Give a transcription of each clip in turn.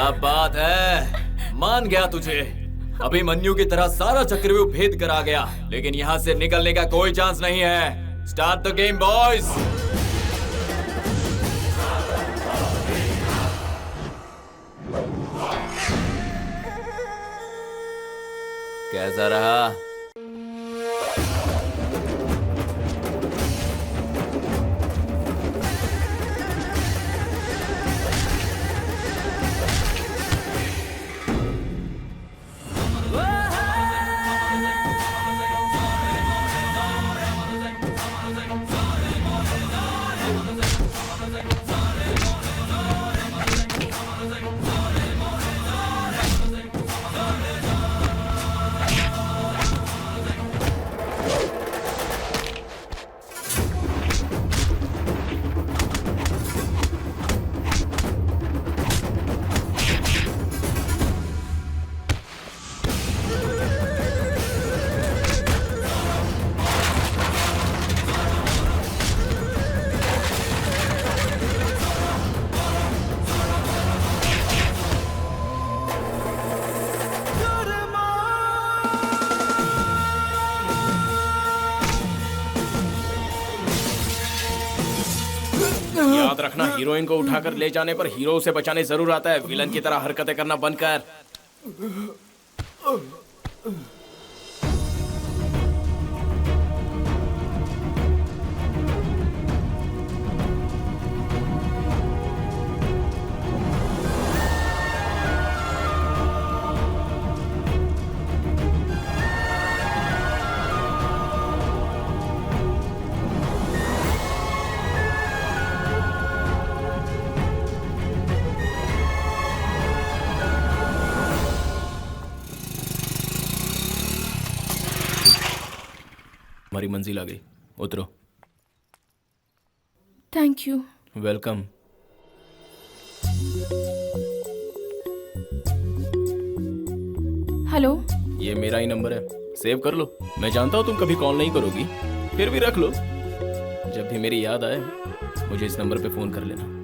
क्या बात है, मान गया तुझे। अभिमन्यु की तरह सारा चक्रव्यूह भेद कर आ गया, लेकिन यहाँ से निकलने का कोई चांस नहीं है। Start the game boys. कैसा रहा? याद रखना, हीरोइन को उठाकर ले जाने पर हीरो उसे बचाने जरूर आता है। विलन की तरह हरकतें करना बंद कर। हमारी मंजिल आ गई, उतरो। Thank you. वेलकम। हेलो। ये मेरा ही नंबर है, सेव कर लो। मैं जानता हूँ तुम कभी कॉल नहीं करोगी, फिर भी रख लो। जब भी मेरी याद आए मुझे इस नंबर पे फोन कर लेना।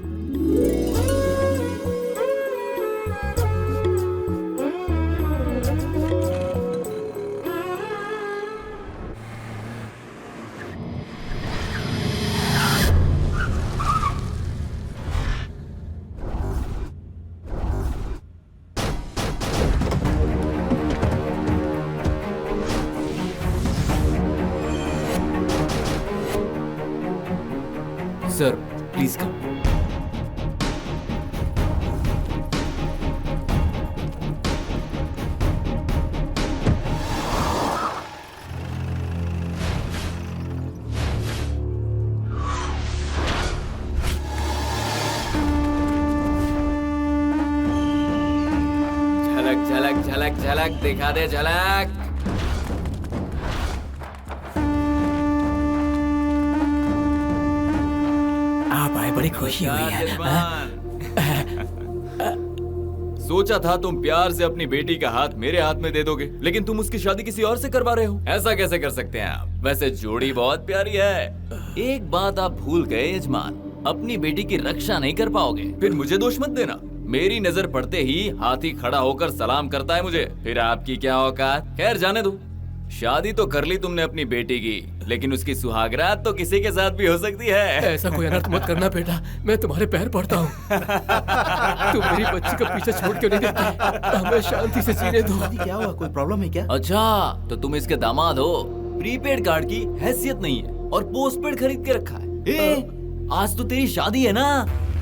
Sir please come. झलक झलक झलक झलक दिखा दे झलक। आप आए, बड़ी खुशी हुई है। सोचा था तुम प्यार से अपनी बेटी का हाथ मेरे हाथ में दे दोगे, लेकिन तुम उसकी शादी किसी और से करवा रहे हो। ऐसा कैसे कर सकते हैं आप? वैसे जोड़ी बहुत प्यारी है। एक बात आप भूल गए यजमान, अपनी बेटी की रक्षा नहीं कर पाओगे फिर मुझे दोष मत देना। मेरी नजर पड़ते ही हाथी खड़ा होकर सलाम करता है मुझे, फिर आपकी क्या औकात। खैर जाने दो। शादी तो कर ली तुमने अपनी बेटी की, लेकिन उसकी सुहागरात तो किसी के साथ भी हो सकती है। ऐसा कोई अनर्थ मत करना बेटा, मैं तुम्हारे पैर पड़ता हूँ। तुम मेरी बच्ची को पीछे छोड़ क्यों नहीं देती? हमें शांति से जीने दो। क्या हुआ, कोई प्रॉब्लम है क्या? अच्छा तो तुम इसके दामाद हो। प्रीपेड कार्ड की हैसियत नहीं है और पोस्टपेड खरीद के रखा है। आज तो तेरी शादी है ना।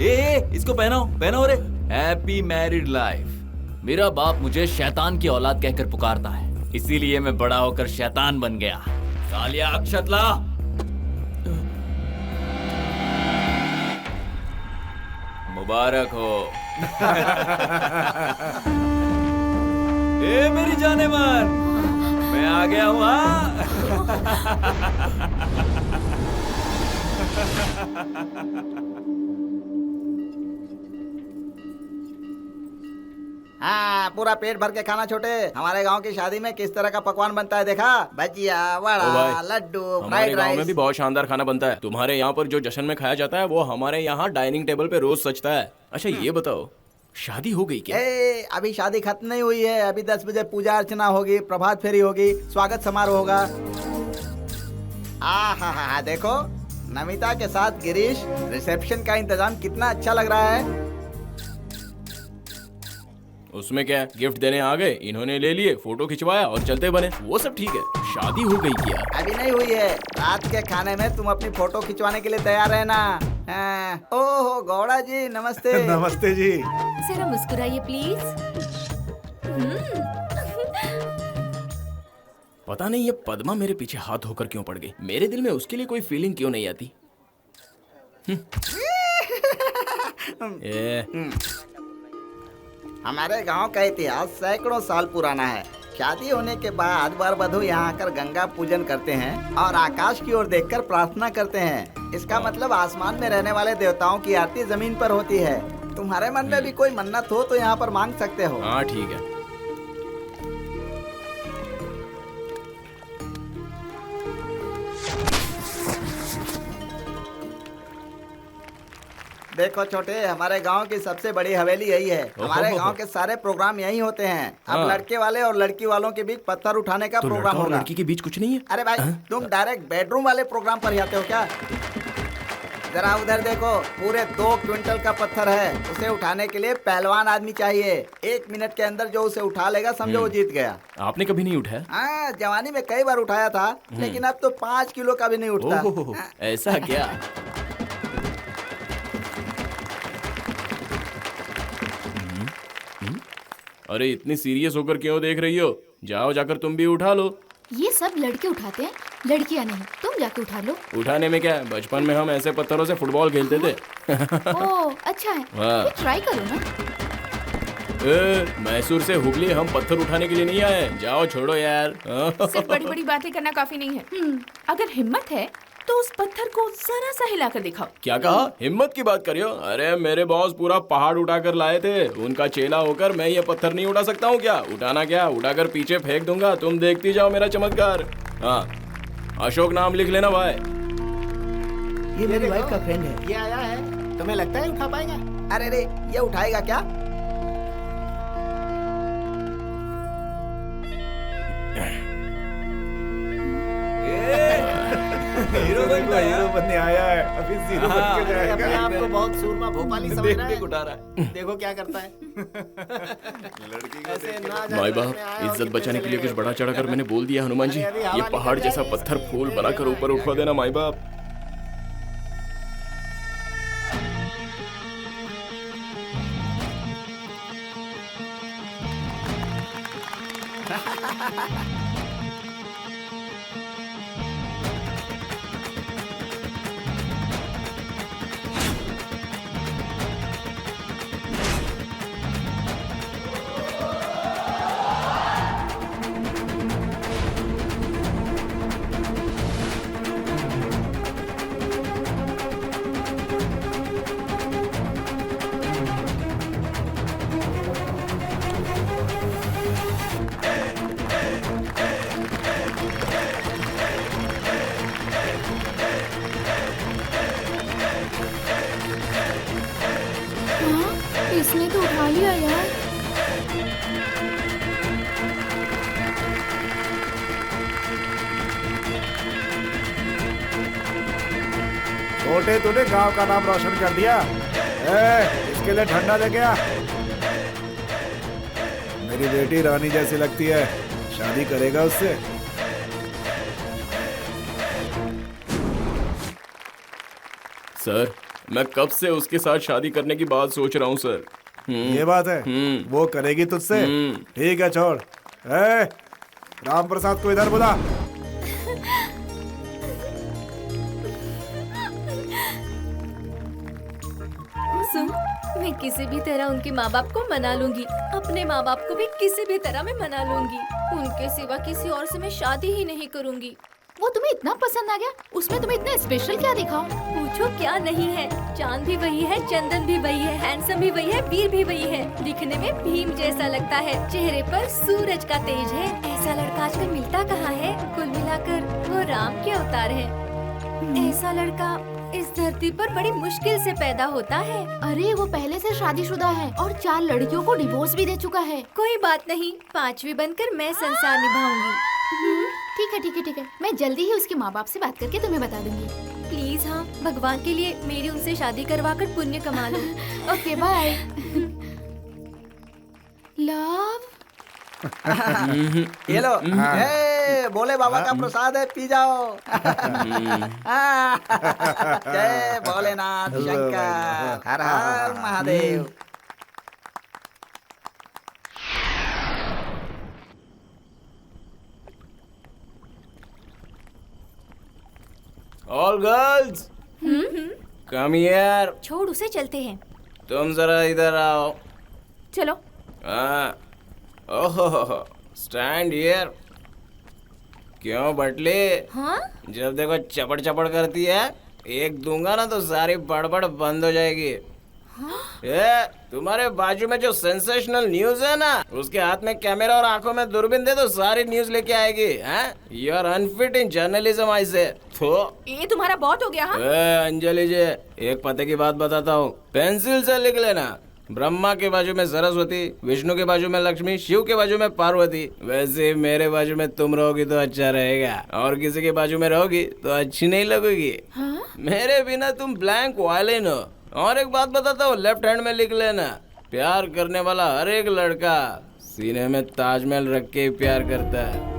इसको पहनाओ पहनाओ रे। Happy married life. मेरा बाप मुझे शैतान की औलाद कहकर पुकारता है, इसीलिए मैं बड़ा होकर शैतान बन गया। सालिया अक्षत ला। मुबारक हो। ए मेरी जाने मन, मैं आ गया हूँ। हाँ, पूरा पेट भर के खाना छोटे। हमारे गांव की शादी में किस तरह का पकवान बनता है देखा? भजिया, वड़ा, लड्डू, हमारे फ्राइड गांव में राइस। भी बहुत शानदार खाना बनता है। तुम्हारे यहाँ पर जो जश्न में खाया जाता है वो हमारे यहाँ डाइनिंग टेबल पे रोज सजता है। अच्छा ये बताओ, शादी हो गई क्या? अभी शादी खत्म नहीं हुई है। अभी 10 बजे पूजा अर्चना होगी, प्रभात फेरी होगी, स्वागत समारोह होगा। हा देखो, नमिता के साथ गिरीश, रिसेप्शन का इंतजाम कितना अच्छा लग रहा है। उसमें क्या, गिफ्ट देने आ गए, इन्होंने ले लिए, फोटो खिंचवाया और चलते बने, वो सब ठीक है। शादी हो गई क्या? अभी नहीं हुई है। रात के खाने में तुम अपनी फोटो खिंचवाने के लिए तैयार रहना। ओहो गौड़ा जी, नमस्ते। नमस्ते जी। जरा मुस्कुराइए प्लीज। पता नहीं ये पद्मा मेरे पीछे हाथ होकर क्यों पड़ गई। मेरे दिल में उसके लिए कोई फीलिंग क्यों नहीं आती। हमारे गांव का इतिहास सैकड़ों साल पुराना है। शादी होने के बाद वर वधू यहाँ आकर गंगा पूजन करते हैं और आकाश की ओर देखकर प्रार्थना करते हैं। इसका मतलब आसमान में रहने वाले देवताओं की आरती जमीन पर होती है। तुम्हारे मन में भी कोई मन्नत हो तो यहाँ पर मांग सकते हो। हाँ ठीक है। देखो छोटे, हमारे गांव की सबसे बड़ी हवेली यही है। हमारे गांव के सारे प्रोग्राम यही होते हैं। अब हाँ। लड़के वाले और लड़की वालों के बीच पत्थर उठाने का तो प्रोग्राम लड़का और होगा। लड़की के बीच कुछ नहीं है? अरे भाई, तुम डायरेक्ट बेडरूम वाले प्रोग्राम पर ही आते हो क्या? जरा उधर देखो, पूरे 2 क्विंटल का पत्थर है। उसे उठाने के लिए पहलवान आदमी चाहिए। 1 मिनट के अंदर जो उसे उठा लेगा समझो वो जीत गया। आपने कभी नहीं उठाया? हाँ, जवानी में कई बार उठाया था, लेकिन अब तो 5 किलो का भी नहीं उठता। ओहो, ऐसा क्या? अरे इतनी सीरियस होकर क्यों देख रही हो? जाओ जाकर तुम भी उठा लो। ये सब लड़के उठाते हैं, लड़कियां नहीं। तुम जाके उठा लो। उठाने में क्या है, बचपन में हम ऐसे पत्थरों से फुटबॉल खेलते थे। ओह अच्छा है, हाँ। ये ट्राई करो ना। मैसूर से हुगली हम पत्थर उठाने के लिए नहीं आए। जाओ छोड़ो यार। सिर्फ बड़ी बड़ी बातें करना काफी नहीं है। अगर हिम्मत है तो उस पत्थर को जरा सा हिलाकर दिखाओ। क्या कहा? हिम्मत की बात करियो? अरे मेरे बॉस पूरा पहाड़ उठाकर लाए थे। उनका चेला होकर मैं ये पत्थर नहीं उठा सकता हूँ क्या? उठाना क्या, उठाकर पीछे फेंक दूंगा। तुम देखती जाओ मेरा चमत्कार। हाँ, अशोक नाम लिख लेना भाई। ये मेरी वाइफ का फ्रेंड है। ये आया है, तुम्हें लगता है उठा पाएगा? अरे रे, ये उठाएगा क्या? हीरो बन गया। हीरो बनने आया है, अभी जीरो बन के जाएगा। अपने आप को बहुत सूरमा भोपाली समझ रहा है। उठा रहा है। देखो क्या करता है। ऐसे ना जाने माई अपने बाप, आया और इज्जत कितने बचाने के लिए चले कुछ गए। बड़ा चढ़ा कर मैंने बोल दिया। हनुमान जी, अरे अभी ये हवा पहाड़ निकल जैसा जाएगी। पत्थर फूल बनाकर ऊपर उठवा देना माई बाप। हाँ, इसने तो उठा लिया यार। छोटे, तूने गांव का नाम रोशन कर दिया। इसके लिए ठंडा लेके आ। मेरी बेटी रानी जैसी लगती है, शादी करेगा उससे? सर, मैं कब से उसके साथ शादी करने की बात सोच रहा हूँ सर। ये बात है, वो करेगी तुझसे? ठीक है, छोड़। राम प्रसाद को इधर बुला। सुन, मैं किसी भी तरह उनके माँ बाप को मना लूंगी। अपने माँ बाप को भी किसी भी तरह मैं मना लूंगी। उनके सिवा किसी और से मैं शादी ही नहीं करूंगी। वो तुम्हें इतना पसंद आ गया? उसमें तुम्हें इतना स्पेशल क्या दिखाऊं? पूछो क्या नहीं है। चांद भी वही है, चंदन भी वही है, हैंडसम भी वही है, वीर भी वही है। दिखने में भीम जैसा लगता है, चेहरे पर सूरज का तेज है। ऐसा लड़का आजकल मिलता कहाँ है? कुल मिलाकर वो राम के अवतार है। ऐसा लड़का इस धरती पर बड़ी मुश्किल से पैदा होता है। अरे वो पहले से शादीशुदा है और 4 लड़कियों को डिवोर्स भी दे चुका है। कोई बात नहीं, 5वीं बनकर मैं संसार निभाऊंगी। ठीक है ठीक है ठीक है, मैं जल्दी ही उसके माँ बाप से बात करके तुम्हें बता दूंगी। प्लीज हाँ, भगवान के लिए मेरी उनसे शादी करवा कर पुण्य कमा लो। Okay bye. लव ये लो, हे, भोले बाबा का प्रसाद है, पी जाओ। जय भोलेनाथ शंकर, हर हर Mahadev. All girls come here. छोड़ उसे, चलते हैं। तुम जरा इधर आओ। चलो। हाँ, ओहो, स्टैंड हियर। क्यों बटले? हाँ? जब देखो चपड़ चपड़ करती है, एक दूंगा ना तो सारी बड़बड़ बंद हो जाएगी। ये तुम्हारे बाजू में जो सेंसेशनल न्यूज है ना, उसके हाथ में कैमरा और आंखों में दूरबीन दे तो सारी न्यूज लेके आएगी। You are unfit in journalism. I say ये तुम्हारा बहुत हो गया। हाँ? अंजलि जी, एक पते की बात बताता हूँ, पेंसिल से लिख लेना। ब्रह्मा के बाजू में सरस्वती, विष्णु के बाजू में लक्ष्मी, शिव के बाजू में पार्वती। वैसे मेरे बाजू में तुम रहोगी तो अच्छा रहेगा, और किसी के बाजू में रहोगी तो अच्छी नहीं लगेगी। हाँ? मेरे बिना तुम ब्लैंक वायलिन हो। और एक बात बताता हूँ, लेफ्ट हैंड में लिख लेना, प्यार करने वाला हर एक लड़का सीने में ताजमहल रख के ही प्यार करता है।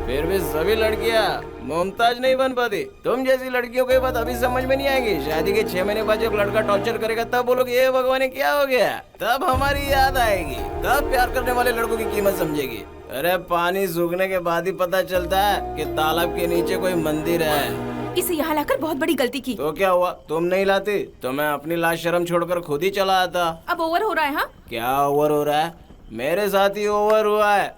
फिर भी सभी लड़कियाँ मुमताज नहीं बन पाती। तुम जैसी लड़कियों को ये बात अभी समझ में नहीं आएगी। शादी के 6 महीने बाद जब लड़का टॉर्चर करेगा तब बोलोगे ये भगवान ये क्या हो गया, तब हमारी याद आएगी, तब प्यार करने वाले लड़कों की कीमत समझेगी। अरे पानी सूखने के बाद ही पता चलता है कि तालाब के नीचे कोई मंदिर है। इसे यहाँ लाकर बहुत बड़ी गलती की। तो क्या हुआ, तुम नहीं लाती तो मैं अपनी लाश शर्म छोड़कर खुद ही चला आता। अब ओवर हो रहा है। हाँ? क्या ओवर हो रहा है? मेरे साथ ही ओवर हुआ है।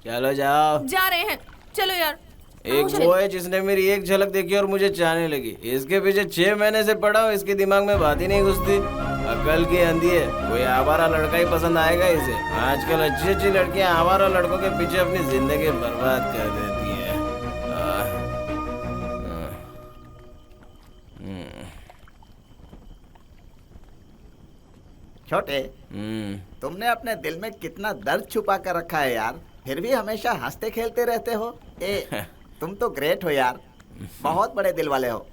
चलो जाओ। जा रहे हैं, चलो यार। एक वो है जिसने मेरी एक झलक देखी और मुझे चाहने लगी। इसके पीछे 6 महीने से पड़ा हूँ, इसके दिमाग में बात ही नहीं घुसती। अकल की अंधी है, कोई आवारा लड़का ही पसंद आएगा इसे। आजकल अच्छी अच्छी लड़कियां आवारा लड़कों के पीछे अपनी जिंदगी बर्बाद कर देती है। छोटे, तुमने अपने दिल में कितना दर्द छुपा कर रखा है यार, फिर भी हमेशा हंसते खेलते रहते हो। तुम तो ग्रेट हो यार, बहुत बड़े दिल वाले हो।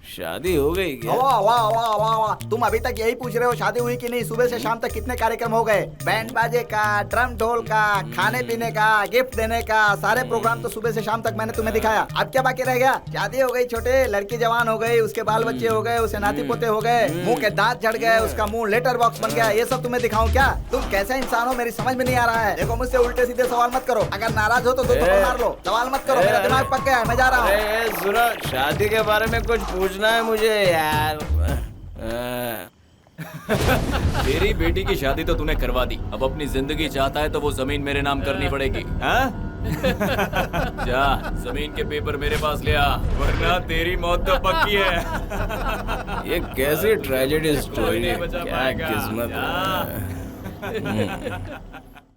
शादी हो गई क्या? वाह वाह वाह वाह वाह, तुम अभी तक यही पूछ रहे हो शादी हुई कि नहीं? सुबह से शाम तक कितने कार्यक्रम हो गए, बैंड बाजे का, ड्रम ढोल का, खाने पीने का, गिफ्ट देने का, सारे प्रोग्राम तो सुबह से शाम तक मैंने तुम्हें दिखाया। अब क्या बाकी रह गया? शादी हो गई छोटे, लड़की जवान हो गई, उसके बाल बच्चे हो गए, उसे नाती पोते हो गए, मुंह के दांत झड़ गए, उसका मुंह लेटर बॉक्स बन गया, ये सब तुम्हें दिखाऊं क्या? तुम कैसे इंसान हो मेरी समझ में नहीं आ रहा है। देखो मुझसे उल्टे सीधे सवाल मत करो, अगर नाराज हो तो दो थप्पड़ मार लो। सवाल मत करो, मेरा दिमाग पक गया है, मैं जा रहा हूँ। सुनो, शादी के बारे में कुछ पूछना है मुझे यार। तेरी बेटी की शादी तो तूने करवा दी, अब अपनी जिंदगी चाहता है तो वो जमीन मेरे नाम करनी पड़ेगी। हाँ? जा जमीन के पेपर मेरे पास ले आ, वरना तेरी मौत तो पक्की है। ये कैसी ट्रेजेडी स्टोरी है, क्या किस्मत है।